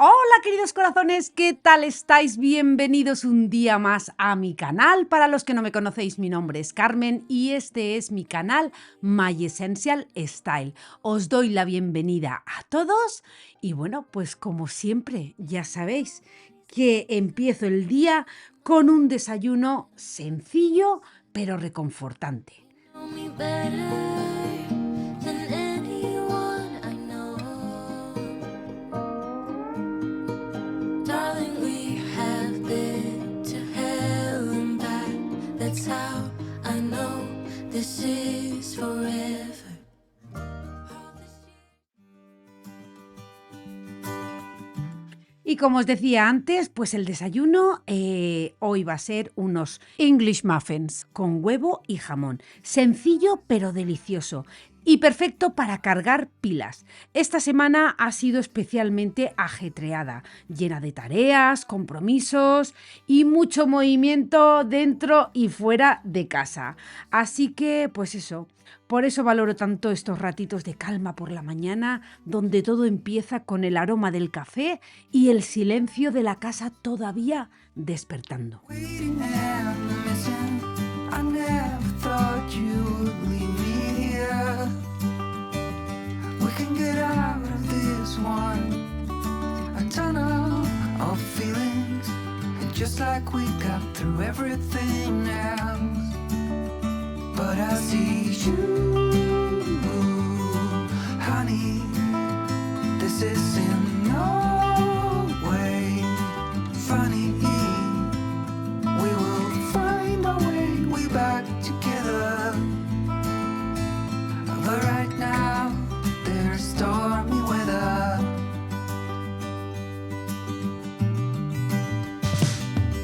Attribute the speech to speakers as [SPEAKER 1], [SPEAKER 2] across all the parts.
[SPEAKER 1] Hola queridos corazones, ¿qué tal estáis? Bienvenidos un día más a mi canal. Para los que no me conocéis, mi nombre es Carmen y este es mi canal My Essential Style. Os doy la bienvenida a todos y bueno, pues como siempre, ya sabéis que empiezo el día con un desayuno sencillo pero reconfortante. Y como os decía antes, pues el desayuno hoy va a ser unos English muffins con huevo y jamón. Sencillo pero delicioso y perfecto para cargar pilas. Esta semana ha sido especialmente ajetreada, llena de tareas, compromisos y mucho movimiento dentro y fuera de casa. Así que, pues eso. Por eso valoro tanto estos ratitos de calma por la mañana, donde todo empieza con el aroma del café y el silencio de la casa todavía despertando. But I see you, honey, this is in no way funny. We will find our way back together. But right now, there's stormy weather.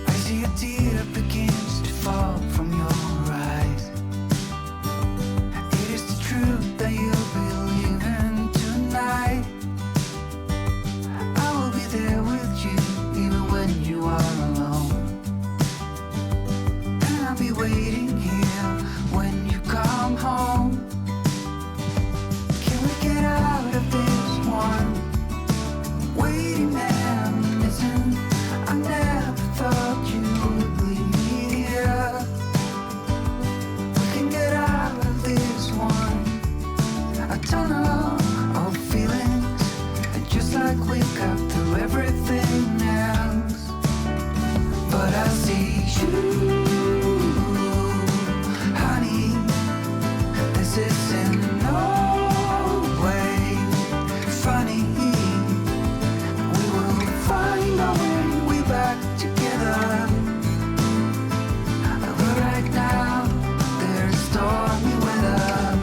[SPEAKER 1] I see a tear begins to fall from your eyes. That you believe in tonight. I will be there with you even when you are alone. And I'll be waiting here when you come home. Can we get out of this one? Waiting and missing. I never thought you would leave me here. We can get out of this one. A tunnel of feelings, and just like we got through everything else. But I see you, honey, this is in no way funny. We will find our way back together. But right now, there's stormy weather.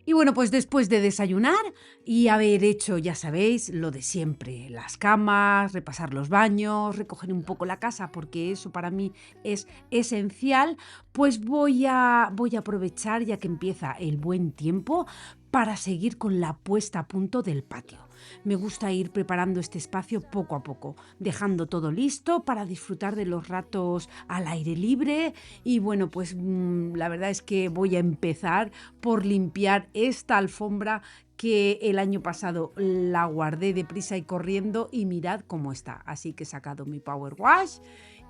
[SPEAKER 1] Y bueno, pues después de desayunar y haber hecho, ya sabéis, lo de siempre, las camas, repasar los baños, recoger un poco la casa, porque eso para mí es esencial, pues voy a aprovechar, ya que empieza el buen tiempo, para seguir con la puesta a punto del patio. Me gusta ir preparando este espacio poco a poco, dejando todo listo para disfrutar de los ratos al aire libre y bueno, pues la verdad es que voy a empezar por limpiar esta alfombra que el año pasado la guardé deprisa y corriendo y mirad cómo está. Así que he sacado mi Power Wash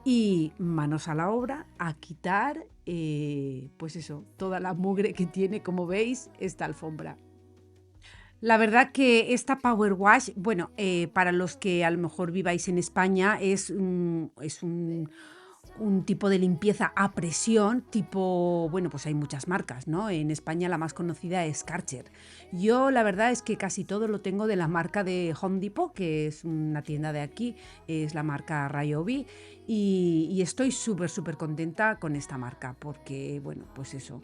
[SPEAKER 1] y manos a la obra a quitar, pues eso, toda la mugre que tiene, como veis, esta alfombra. La verdad que esta Power Wash, bueno, para los que a lo mejor viváis en España, es un tipo de limpieza a presión, tipo, bueno, pues hay muchas marcas, ¿no? En España la más conocida es Karcher. Yo la verdad es que casi todo lo tengo de la marca de Home Depot, que es una tienda de aquí, es la marca Ryobi, y estoy súper contenta con esta marca, porque, bueno, pues eso,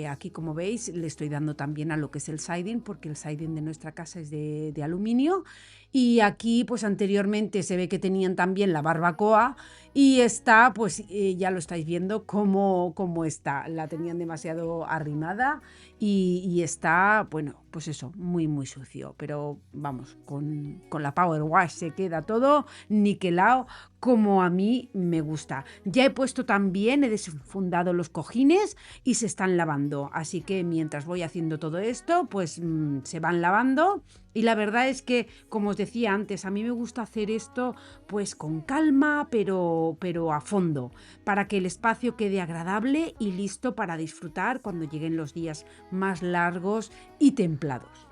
[SPEAKER 1] Aquí, como veis, le estoy dando también a lo que es el siding, porque el siding de nuestra casa es de aluminio. Y aquí, pues anteriormente se ve que tenían también la barbacoa y está, pues ya lo estáis viendo cómo está. La tenían demasiado arrimada y está, bueno, pues eso, muy, muy sucio. Pero vamos, con la Power Wash se queda todo niquelado como a mí me gusta. Ya he puesto también, he desfundado los cojines y se están lavando. Así que mientras voy haciendo todo esto, pues se van lavando. Y la verdad es que, como os decía antes, a mí me gusta hacer esto pues con calma, pero a fondo, para que el espacio quede agradable y listo para disfrutar cuando lleguen los días más largos y templados.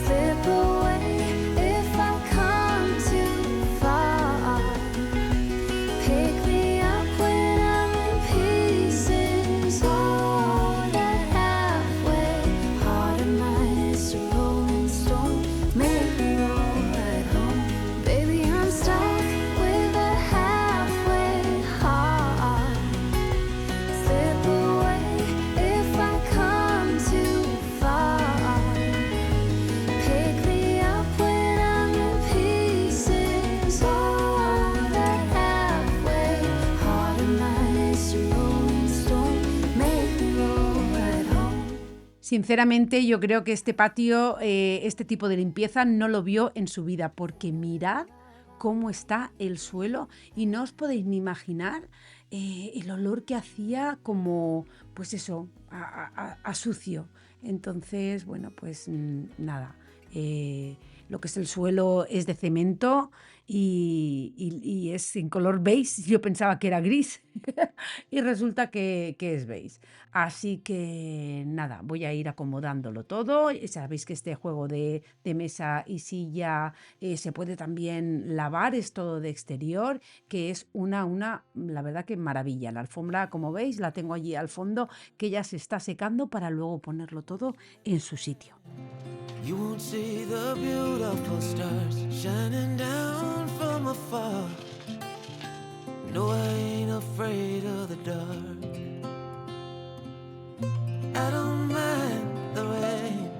[SPEAKER 2] Slip away if I come too far. Pick me up when I'm in pieces. Oh, that halfway heart of mine is a rolling stone. Make me roll right home. Baby, I'm stuck with a halfway heart. Slip away if I come too far. Pick me up when I'm in pieces. Oh, that halfway heart of mine is a rolling stone. Make me roll right home.
[SPEAKER 1] Sinceramente, yo creo que este patio, este tipo de limpieza no lo vio en su vida, porque mirad cómo está el suelo y no os podéis ni imaginar el olor que hacía como, pues eso, a sucio. Entonces, bueno, pues nada, lo que es el suelo es de cemento y es en color beige. Yo pensaba que era gris y resulta que es beige. Así que nada, voy a ir acomodándolo todo. Sabéis que este juego de mesa y silla se puede también lavar, es todo de exterior, que es la verdad que maravilla. La alfombra, como veis, la tengo allí al fondo, que ya se está secando para luego ponerlo todo en su sitio.
[SPEAKER 2] You won't see the beautiful stars shining down from afar. No, I ain't afraid of the dark. I don't mind the rain,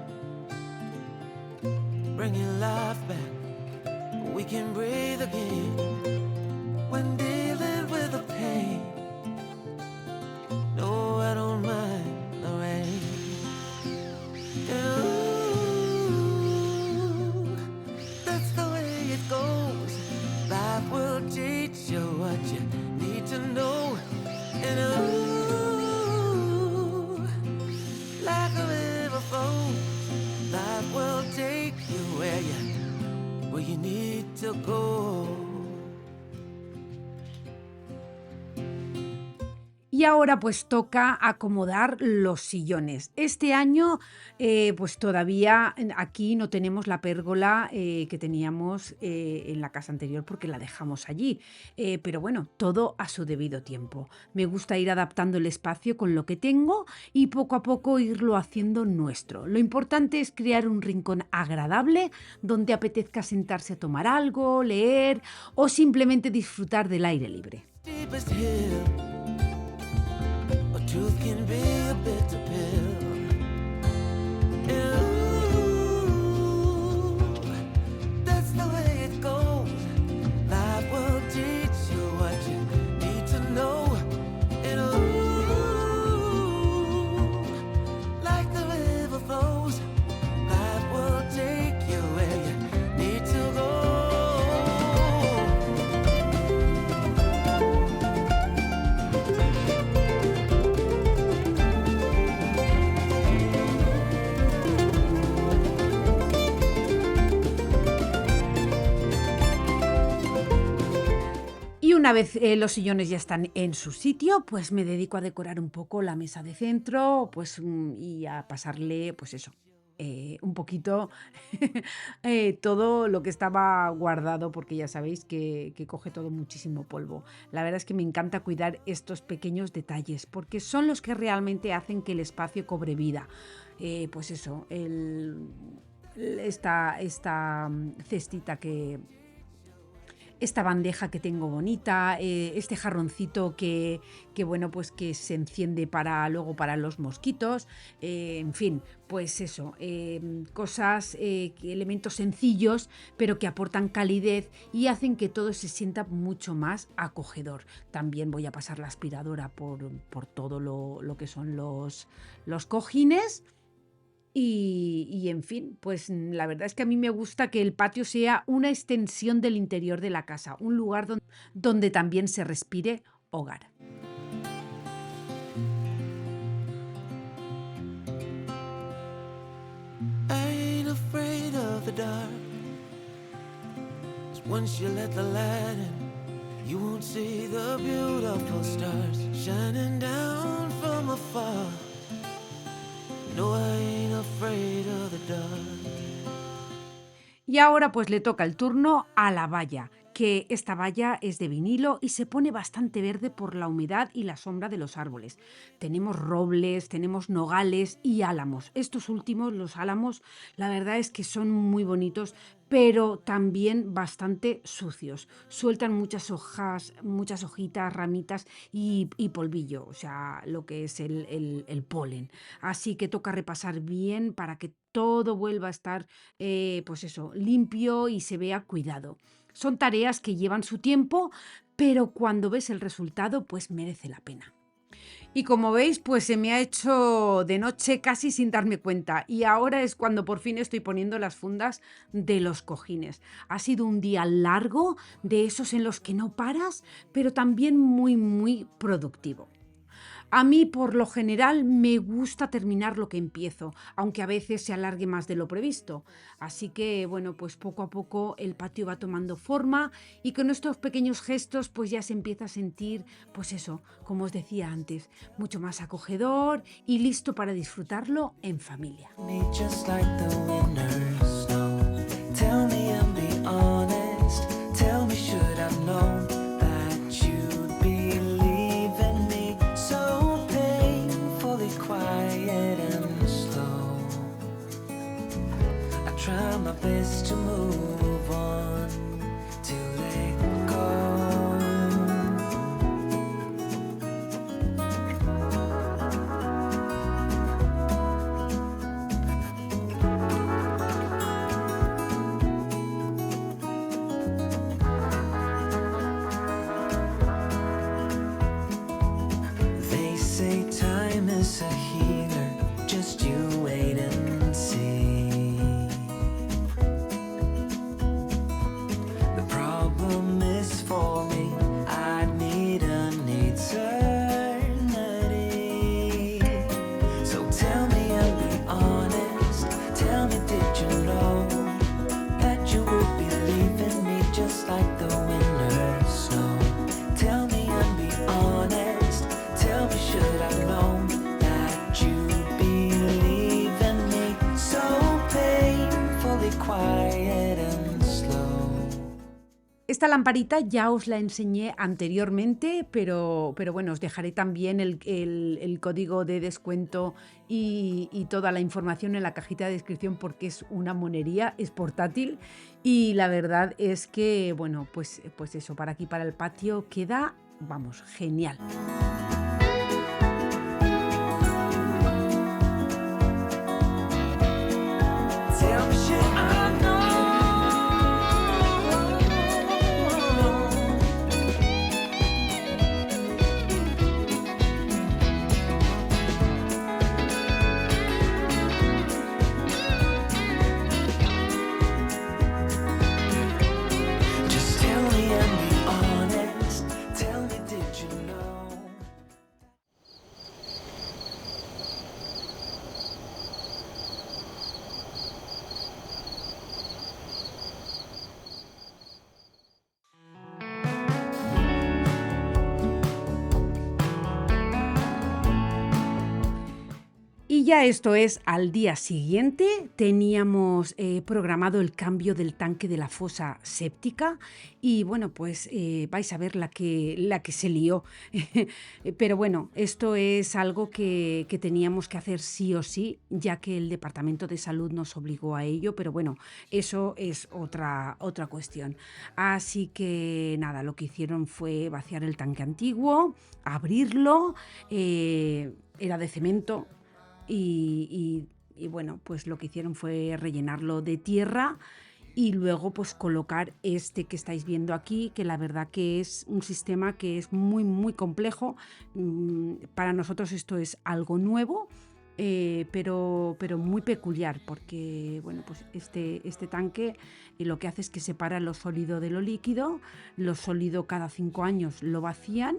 [SPEAKER 2] bringing life back. We can breathe again when dealing with the pain. No, I don't mind the rain. Ooh, that's the way it goes. Life will teach you what you need to know. And ooh, like a river flows, life will take you where you need to go.
[SPEAKER 1] Y ahora pues toca acomodar los sillones. Este año pues todavía aquí no tenemos la pérgola que teníamos en la casa anterior porque la dejamos allí. Pero bueno, todo a su debido tiempo. Me gusta ir adaptando el espacio con lo que tengo y poco a poco irlo haciendo nuestro. Lo importante es crear un rincón agradable donde apetezca sentarse a tomar algo, leer o simplemente disfrutar del aire libre.
[SPEAKER 2] Deepest hill, or truth can be a bitter pill. Ooh, that's the way it goes. Life will teach you what you need to know. And ooh, like the river flows, life will take you where you need to go.
[SPEAKER 1] Y una vez los sillones ya están en su sitio, pues me dedico a decorar un poco la mesa de centro, pues y a pasarle, pues eso, un poquito todo lo que estaba guardado, porque ya sabéis que coge todo muchísimo polvo. La verdad es que me encanta cuidar estos pequeños detalles, porque son los que realmente hacen que el espacio cobre vida. Pues eso, esta cestita esta bandeja que tengo bonita, este jarroncito que, bueno, pues que se enciende para luego para los mosquitos, en fin, pues eso, cosas, elementos sencillos, pero que aportan calidez y hacen que todo se sienta mucho más acogedor. También voy a pasar la aspiradora por todo lo que son los cojines. En fin, pues la verdad es que a mí me gusta que el patio sea una extensión del interior de la casa, un lugar donde también se respire hogar.
[SPEAKER 3] I ain't afraid of the dark. 'Cause once you let the light in, you won't see the beautiful stars shining down from afar. No, I ain't afraid of the dark.
[SPEAKER 1] Y ahora pues le toca el turno a la valla, que esta valla es de vinilo y se pone bastante verde por la humedad y la sombra de los árboles. Tenemos robles, tenemos nogales y álamos. Estos últimos, los álamos, la verdad es que son muy bonitos, pero también bastante sucios. Sueltan muchas hojas, muchas hojitas, ramitas y polvillo, o sea, lo que es el polen. Así que toca repasar bien para que todo vuelva a estar, pues eso, limpio y se vea cuidado. Son tareas que llevan su tiempo, pero cuando ves el resultado, pues merece la pena. Y como veis, pues se me ha hecho de noche casi sin darme cuenta y ahora es cuando por fin estoy poniendo las fundas de los cojines. Ha sido un día largo, de esos en los que no paras, pero también muy, muy productivo. A mí, por lo general, me gusta terminar lo que empiezo, aunque a veces se alargue más de lo previsto. Así que, bueno, pues poco a poco el patio va tomando forma y con estos pequeños gestos pues ya se empieza a sentir, pues eso, como os decía antes, mucho más acogedor y listo para disfrutarlo en familia.
[SPEAKER 3] Me just like the winter snow. Tell me and be honest. Tell me, should I've known that you'd believe in me? So painfully quiet and slow. I try my best to move on, to let go. They say time is a healer, just you wait and see. The problem is for me, I need an eternity. So tell me and be honest, tell me, did you know that you would be leaving me just like the winter snow? Tell me and be honest, tell me, should I know that you'd believe in me? So painfully quiet and slow.
[SPEAKER 1] Esta lamparita ya os la enseñé anteriormente, pero bueno, os dejaré también el código de descuento y toda la información en la cajita de descripción porque es una monería, es portátil y la verdad es que, bueno, pues eso, para aquí, para el patio, queda, vamos, genial.
[SPEAKER 3] Tell me, should I know? Just tell me and be honest. Tell me, did you know
[SPEAKER 1] ya esto es al día siguiente, teníamos programado el cambio del tanque de la fosa séptica y bueno, pues vais a ver la que se lió. Pero bueno, esto es algo que teníamos que hacer sí o sí, ya que el Departamento de Salud nos obligó a ello, pero bueno, eso es otra cuestión. Así que nada, lo que hicieron fue vaciar el tanque antiguo, abrirlo, era de cemento. Y bueno, pues lo que hicieron fue rellenarlo de tierra y luego pues colocar este que estáis viendo aquí, que la verdad que es un sistema que es muy muy complejo. Para nosotros esto es algo nuevo, pero muy peculiar, porque bueno, pues este tanque lo que hace es que separa lo sólido de lo líquido. Lo sólido cada 5 años lo vacían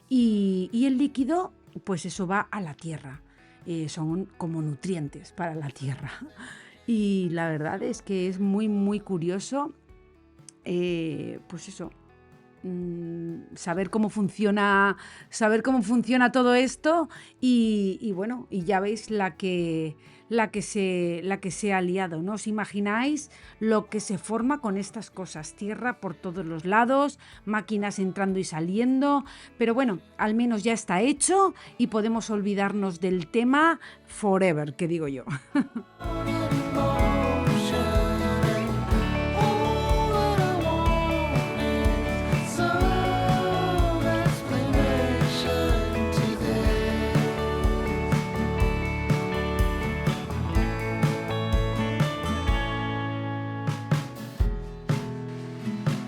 [SPEAKER 1] y el líquido pues eso va a la tierra. Son como nutrientes para la tierra. Y la verdad es que es muy, muy curioso, pues eso, saber cómo funciona todo esto y bueno, y ya veis la que se ha liado, ¿no? ¿Os imagináis lo que se forma con estas cosas? Tierra por todos los lados, máquinas entrando y saliendo, pero bueno, al menos ya está hecho y podemos olvidarnos del tema forever, que digo yo.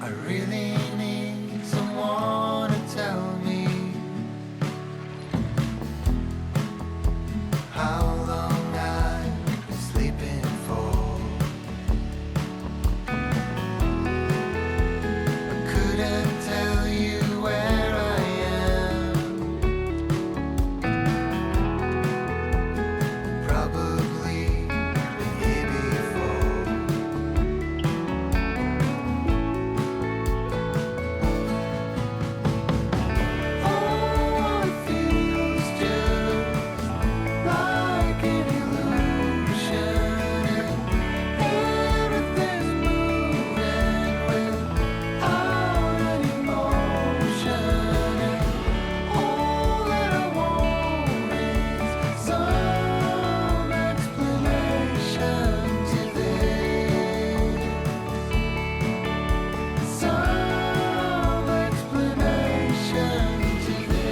[SPEAKER 3] I really need someone to tell me how long I've been sleeping for. I couldn't tell you where I am. Probably been here before. Oh, it feels just like an illusion, and everything's moving without any motion. And all that I want is some explanation to this. Some explanation to this.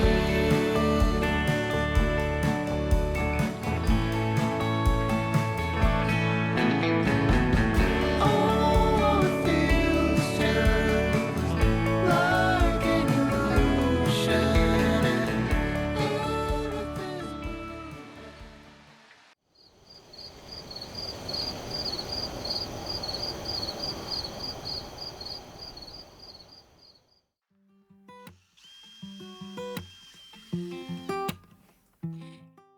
[SPEAKER 3] Oh, it feels just like an illusion, and everything's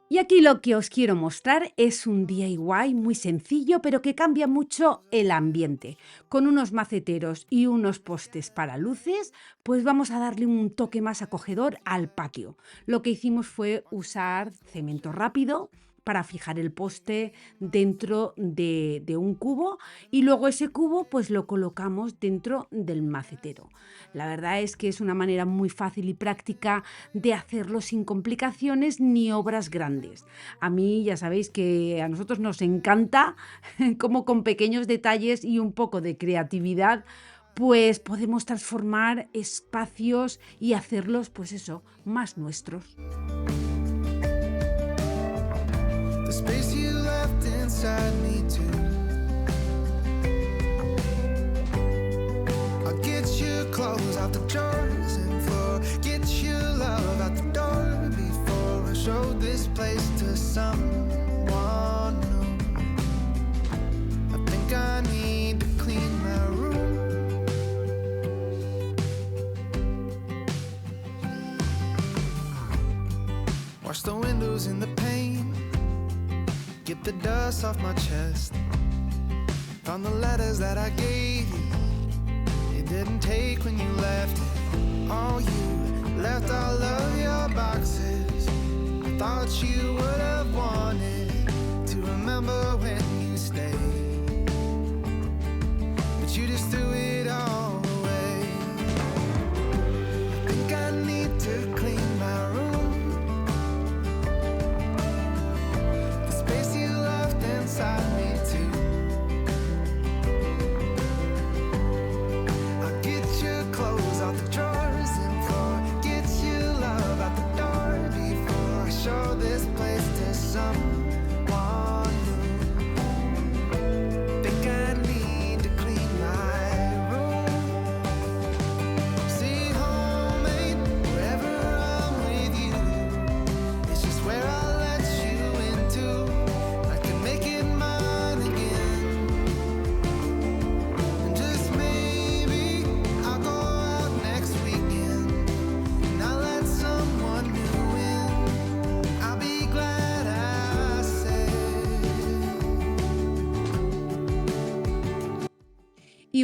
[SPEAKER 1] Y aquí lo que os quiero mostrar es un DIY muy sencillo, pero que cambia mucho el ambiente. Con unos maceteros y unos postes para luces, pues vamos a darle un toque más acogedor al patio. Lo que hicimos fue usar cemento rápido para fijar el poste dentro de un cubo y luego ese cubo pues lo colocamos dentro del macetero. La verdad es que es una manera muy fácil y práctica de hacerlo sin complicaciones ni obras grandes. A mí ya sabéis que a nosotros nos encanta cómo con pequeños detalles y un poco de creatividad pues podemos transformar espacios y hacerlos pues eso, más nuestros.
[SPEAKER 3] the space you left inside me too. I'll get your clothes out the drawers and floor, get your love out the door before I show this place to someone new. I think I need to clean my room. Wash the windows and the paint, get the dust off my chest. Found the letters that I gave you didn't take when you left it. Oh, you left all of your boxes I thought you would have wanted.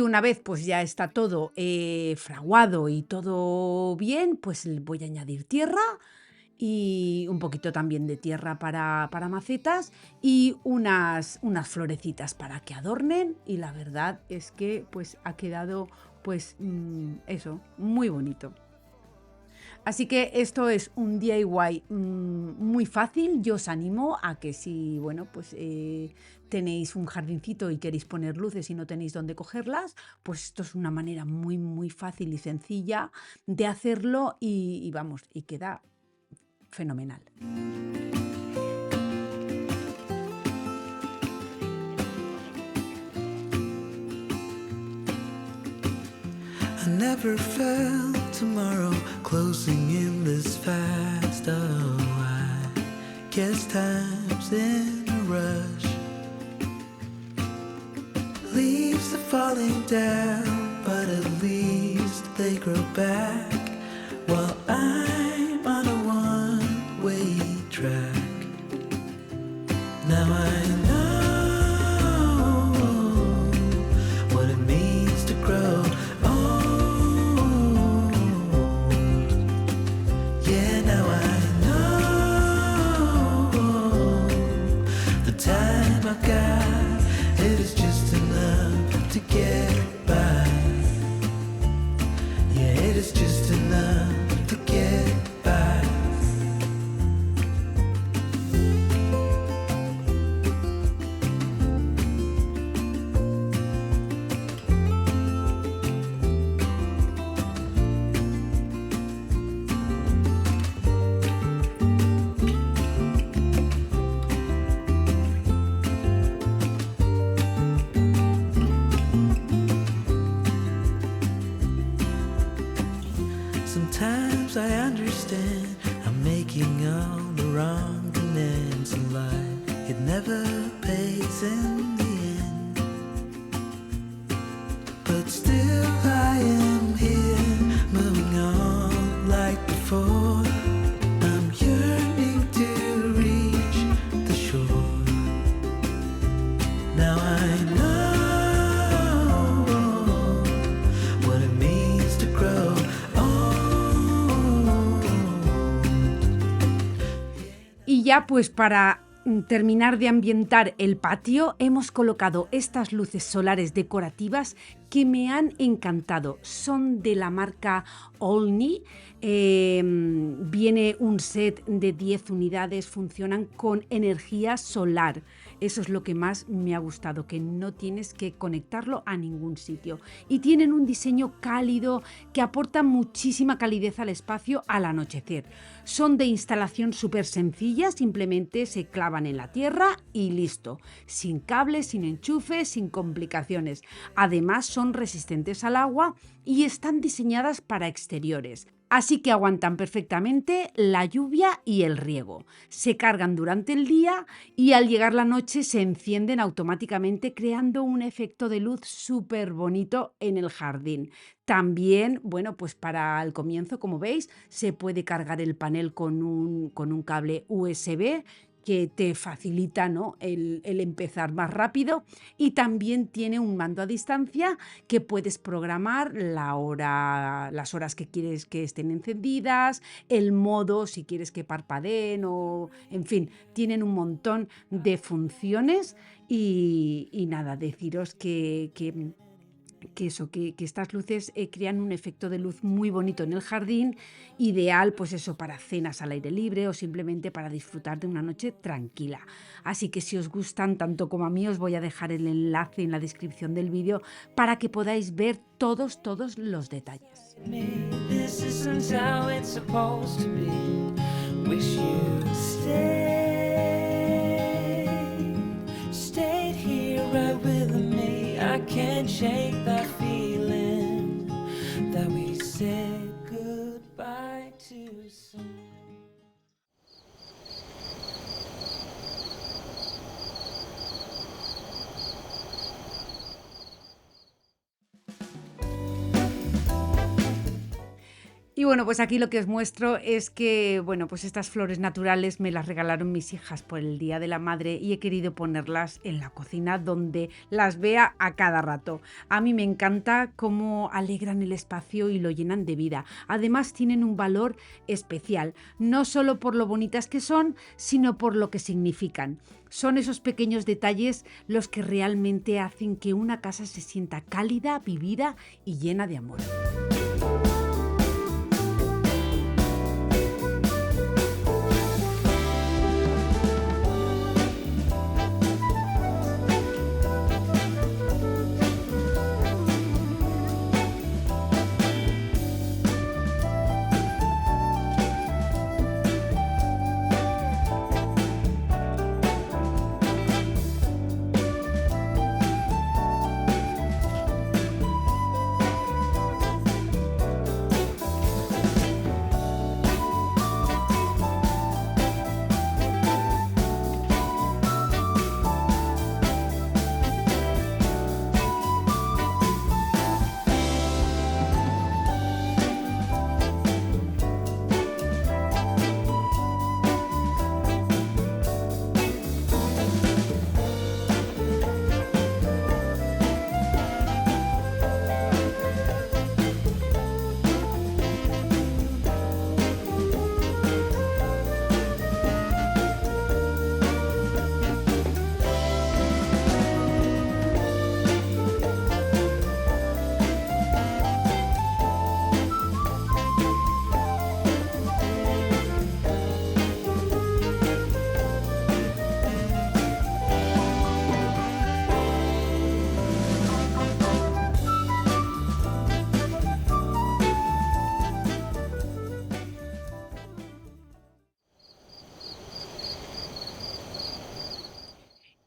[SPEAKER 1] una vez pues ya está todo fraguado y todo bien, pues le voy a añadir tierra y un poquito también de tierra para macetas y unas florecitas para que adornen, y la verdad es que pues ha quedado pues eso, muy bonito. Así que esto es un DIY muy fácil. Yo os animo a que si, bueno, pues tenéis un jardincito y queréis poner luces y no tenéis dónde cogerlas, pues esto es una manera muy fácil y sencilla de hacerlo y vamos, y queda fenomenal.
[SPEAKER 3] I never felt tomorrow closing in this fast. Oh, I guess time's in a rush. Leaves are falling down, but at least they grow back. While I'm on a one-way track. Now I know what it means to grow. Yeah, now I know the time I got, it is just enough to get by. Yeah, it is just enough to get by. Sometimes I understand I'm making all the wrong demands in life. It never pays in the end. But still I am here, moving on like before. I'm yearning to reach the shore. Now I know what it means to grow.
[SPEAKER 1] Y ya pues para terminar de ambientar el patio, hemos colocado estas luces solares decorativas que me han encantado. Son de la marca Olney. Viene un set de 10 unidades, funcionan con energía solar. Eso es lo que más me ha gustado, que no tienes que conectarlo a ningún sitio. Y tienen un diseño cálido que aporta muchísima calidez al espacio al anochecer. Son de instalación súper sencilla, simplemente se clavan en la tierra y listo. Sin cables, sin enchufes, sin complicaciones. Además son resistentes al agua y están diseñadas para exteriores. Así que aguantan perfectamente la lluvia y el riego. Se cargan durante el día y al llegar la noche se encienden automáticamente, creando un efecto de luz súper bonito en el jardín. También, bueno, pues para el comienzo, como veis, se puede cargar el panel con un cable USB que te facilita, ¿no?, el empezar más rápido, y también tiene un mando a distancia que puedes programar la hora, las horas que quieres que estén encendidas, el modo si quieres que parpadeen o, en fin, tienen un montón de funciones y nada, deciros que estas luces crean un efecto de luz muy bonito en el jardín, ideal pues eso para cenas al aire libre o simplemente para disfrutar de una noche tranquila. Así que si os gustan tanto como a mí, os voy a dejar el enlace en la descripción del vídeo para que podáis ver todos los detalles.
[SPEAKER 3] This isn't how it's supposed to be. Wish you stayed here right with me. I can't shake that feeling that we said goodbye too soon.
[SPEAKER 1] Y bueno, pues aquí lo que os muestro es que, bueno, pues estas flores naturales me las regalaron mis hijas por el Día de la Madre y he querido ponerlas en la cocina donde las vea a cada rato. A mí me encanta cómo alegran el espacio y lo llenan de vida. Además tienen un valor especial, no solo por lo bonitas que son, sino por lo que significan. Son esos pequeños detalles los que realmente hacen que una casa se sienta cálida, vivida y llena de amor.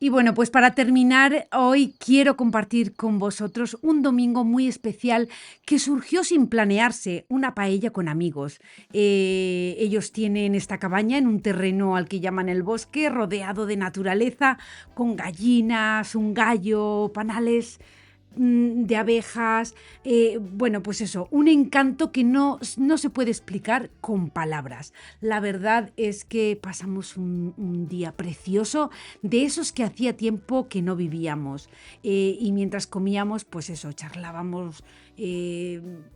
[SPEAKER 1] Y bueno, pues para terminar, hoy quiero compartir con vosotros un domingo muy especial que surgió sin planearse, una paella con amigos. Ellos tienen esta cabaña en un terreno al que llaman el bosque, rodeado de naturaleza, con gallinas, un gallo, panales de abejas, bueno, pues eso, un encanto que no se puede explicar con palabras. La verdad es que pasamos un día precioso, de esos que hacía tiempo que no vivíamos. Y mientras comíamos, pues eso, charlábamos,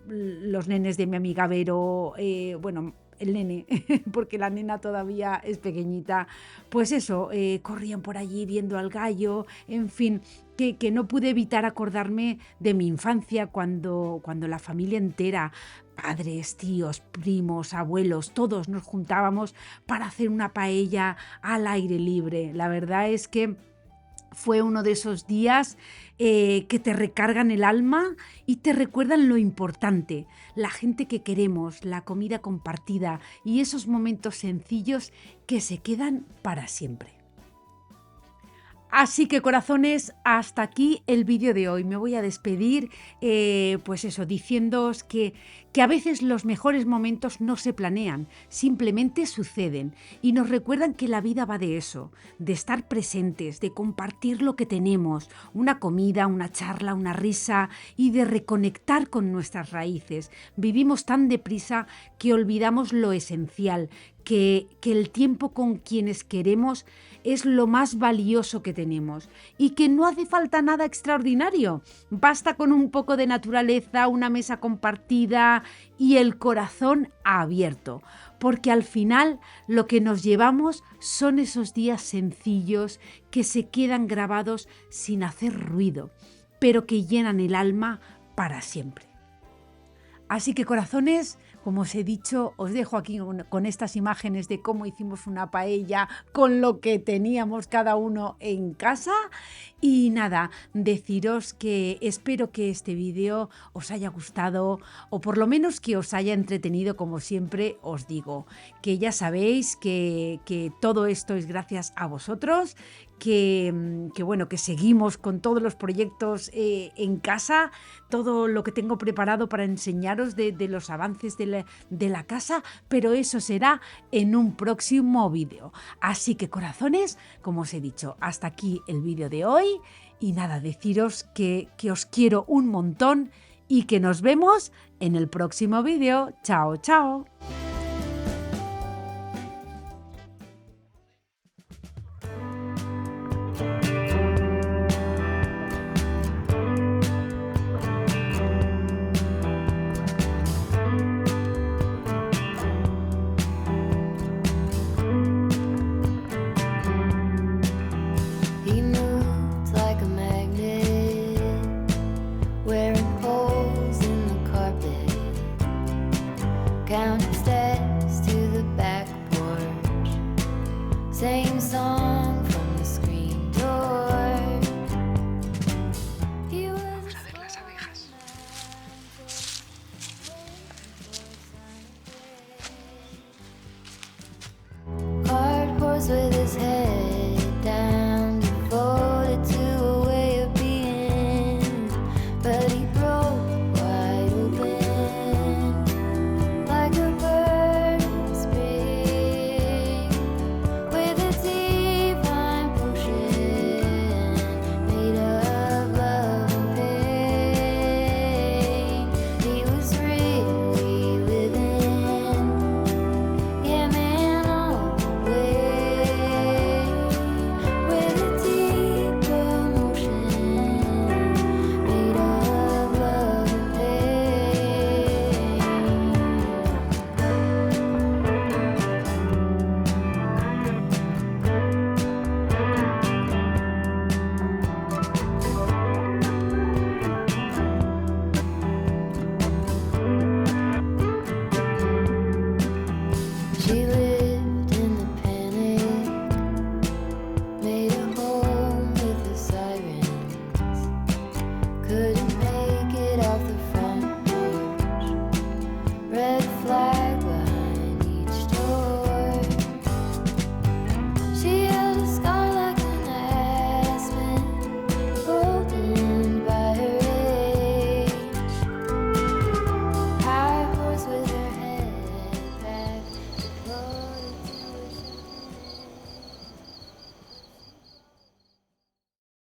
[SPEAKER 1] los nenes de mi amiga Vero, bueno, el nene, porque la nena todavía es pequeñita, pues eso, corrían por allí viendo al gallo, en fin, que no pude evitar acordarme de mi infancia cuando la familia entera, padres, tíos, primos, abuelos, todos nos juntábamos para hacer una paella al aire libre. La verdad es que fue uno de esos días que te recargan el alma y te recuerdan lo importante, la gente que queremos, la comida compartida y esos momentos sencillos que se quedan para siempre. Así que, corazones, hasta aquí el vídeo de hoy. Me voy a despedir, pues eso, diciéndoos que a veces los mejores momentos no se planean, simplemente suceden y nos recuerdan que la vida va de eso, de estar presentes, de compartir lo que tenemos, una comida, una charla, una risa y de reconectar con nuestras raíces. Vivimos tan deprisa que olvidamos lo esencial, que el tiempo con quienes queremos es lo más valioso que tenemos y que no hace falta nada extraordinario. Basta con un poco de naturaleza, una mesa compartida y el corazón abierto, porque al final lo que nos llevamos son esos días sencillos que se quedan grabados sin hacer ruido, pero que llenan el alma para siempre. Así que, corazones, como os he dicho, os dejo aquí con estas imágenes de cómo hicimos una paella con lo que teníamos cada uno en casa. Y nada, deciros que espero que este vídeo os haya gustado o por lo menos que os haya entretenido, como siempre os digo. Que ya sabéis que todo esto es gracias a vosotros, que bueno, que seguimos con todos los proyectos en casa, todo lo que tengo preparado para enseñaros de los avances de la casa, pero eso será en un próximo vídeo. Así que, corazones, como os he dicho, hasta aquí el vídeo de hoy y nada, deciros que os quiero un montón y que nos vemos en el próximo vídeo. Chao, chao.